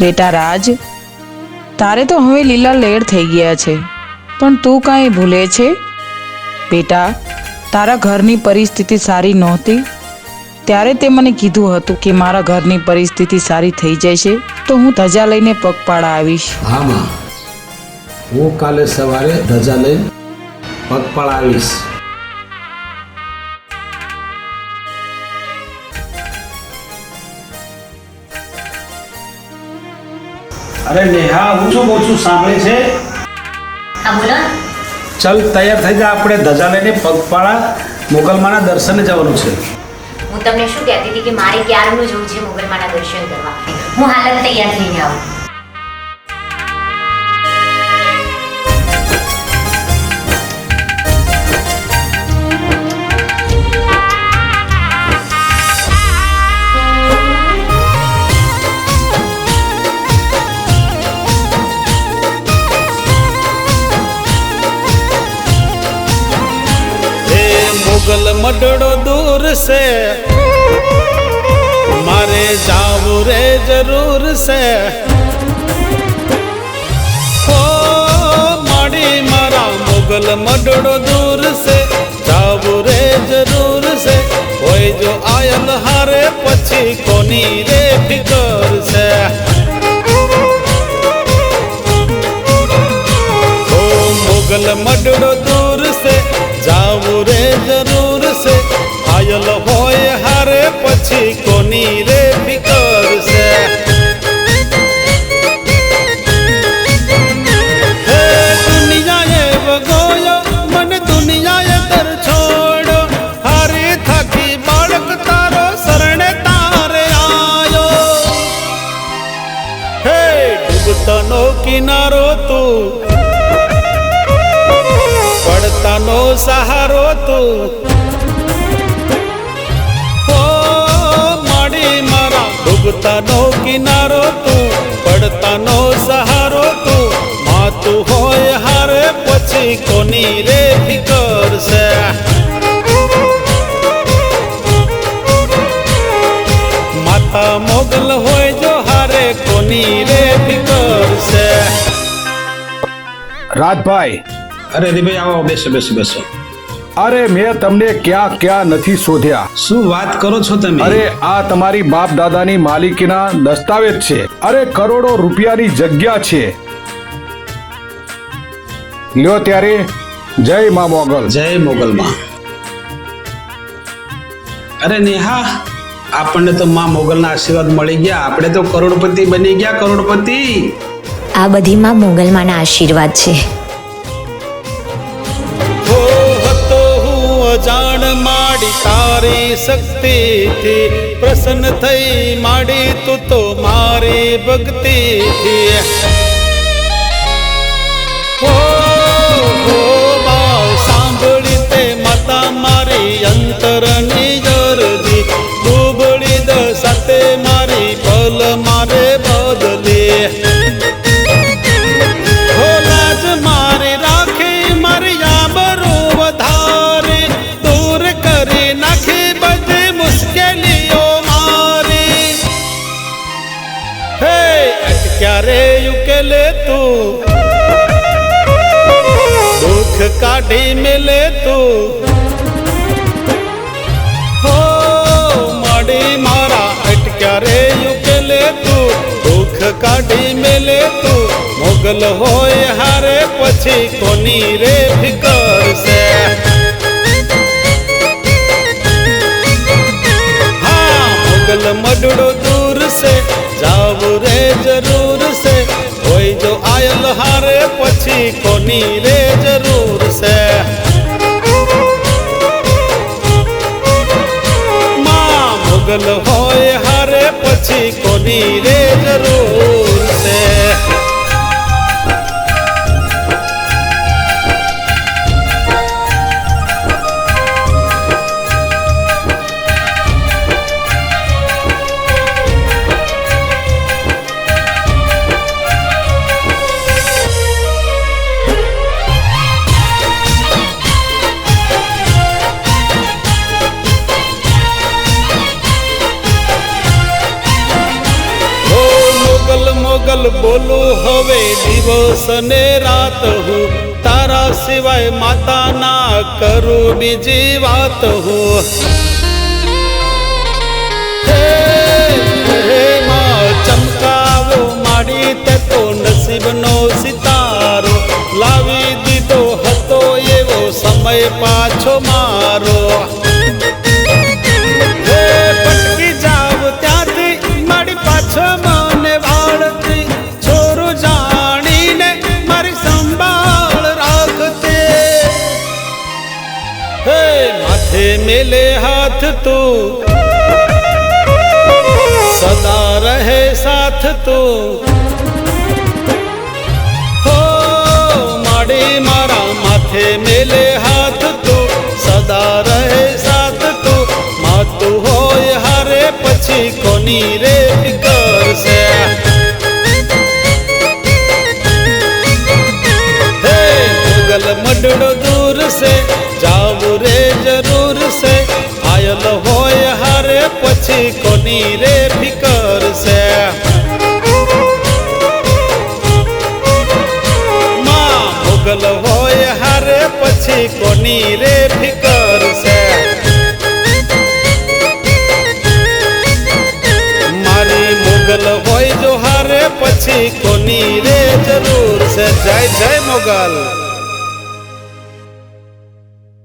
બેટા રાજ, તારે તો હવે લીલા લેર થઈ ગયા છે, પણ તું કાંઈ ભૂલે છે? બેટા, તારા ઘરની પરિસ્થિતિ સારી નહોતી ત્યારે તે મને કીધું હતું કે મારા ઘરની પરિસ્થિતિ સારી થઈ જશે તો હું ધજા લઈને પગપાળા આવીશ. હા માં, હું કાલે સવારે ધજા લઈને પગપાળા આવીશ. અરે નેહા, ઊંચું ઓછું સાંભળે છે? હા બોલો. ચલ તૈયાર થઈ જા, આપણે ધજા લઈને પગપાળા મોગલમાના દર્શને જવાનું છે. હું તમને શું કહેતી હતી કે મારે ક્યારનું જવું છે મોગલમાના દર્શન કરવા. હું હાલ જ તૈયાર થઈને આવું. મોગલ મડડો દૂર છે, મારે જાવું રે જરૂર છે. ઓ માડી મારા મોગલ મડડો દૂર છે, જાવું રે જરૂર છે. હોય જો આયલ હારે પછી કોની રે ફિકર છે. ઓ મોગલ મડડો દૂર છે, જાવું રે જરૂર છે. આયલ હોય હારે પછી કોની રે ફિકર છે. હે દુનિયાએ વગોયો મને દુનિયાએ દર છોડો, હારી થાકી બાળક તારો શરણે તારે આયો. હે ડૂબતાનો કિનારો તું, પડતાનો સહારો તું. ઓ માડી મારા ડૂબતાનો કિનારો તું, પડતાનો સહારો તું. માતું હોય હારે પછી કોની રે ફિકર છે. માતા મોગલ હોય જો હારે કોની રે ફિકર છે. રાજભાઈ, અરે હરિભાઈ, આવો, બેસો બેસો બેસો. અરે મેં તમને ક્યાં ક્યાં નથી શોધ્યા. શું વાત કરો છો તમે? અરે આ તમારી બાપ દાદાની માલિકીના દસ્તાવેજ છે. અરે કરોડો રૂપિયાની જગ્યા છે. લ્યો ત્યારે જય મા મોગલ. જય મોગલમાં. અરે નેહા, આપણને તો માં મોગલના આશીર્વાદ મળી ગયા. આપણે તો કરોડપતિ બની ગયા, કરોડપતિ. આ બધીમાં મોગલમાના આશીર્વાદ છે. જાણ માડી તારી શક્તિથી, પ્રસન્ન થઈ માડી તું તો મારી ભક્તિથી. હો બા સાંભળી તે માતા મારી અંતરની અરજી, ડૂબળી દ સાથે મારી પલ મારે બદલી. હો લાજ મારી રાખી મારી આબરૂ વધારે, દૂર કરી નાખી બધી મુશ્કેલીઓ મારી. હે ક્યારે ઉકેલે તું, દુઃખ કાઢી મેલે તું. હો માડી મારા અટક્યા રે ઉકેલે તું, દુઃખ કાઢી મેલે તું. મોગલ હોય હારે પછી કોની રે ફિકર છે. હા મોગલ મડડો દૂર છે, જાવું રે જરૂર છે. હોય જો આયલ હારે પછી કોની રે જરૂર છે. માં મોગલ હોય હારે પછી કોની રે જરૂર છે. મોગલ બોલું હવે દિવસ ને રાત હું તારા સિવાય માતા ના કરું બીજી વાત હું હે માં ચમકાવો માડી તે તો નસીબનો સિતારો લાવી દીધો હતો એવો સમય પાછો મારો પટકી જાવ ત્યાંથી મારી પાછો મને વાળતી છોરું જાણીને મારી સંભાળ રાખતે હે માથે મેલે હાથ તું સદા રહે સાથ તું હો માડી મારા માથે મેલે હાથ તું સદા રહે સાથ તું માતું હોય હારે પછી કોની રે ફિકર છે હે મુગલ મડડો દૂર છે જાવું રે જરૂર છે આયલ હોય હારે પછી કોની રે ફિકર છે માં મુગલ હોય હારે પછી કોની રે ફિકર છે મારી મુગલ હોય જો હારે પછી કોની રે જરૂર છે જય જય મુગલ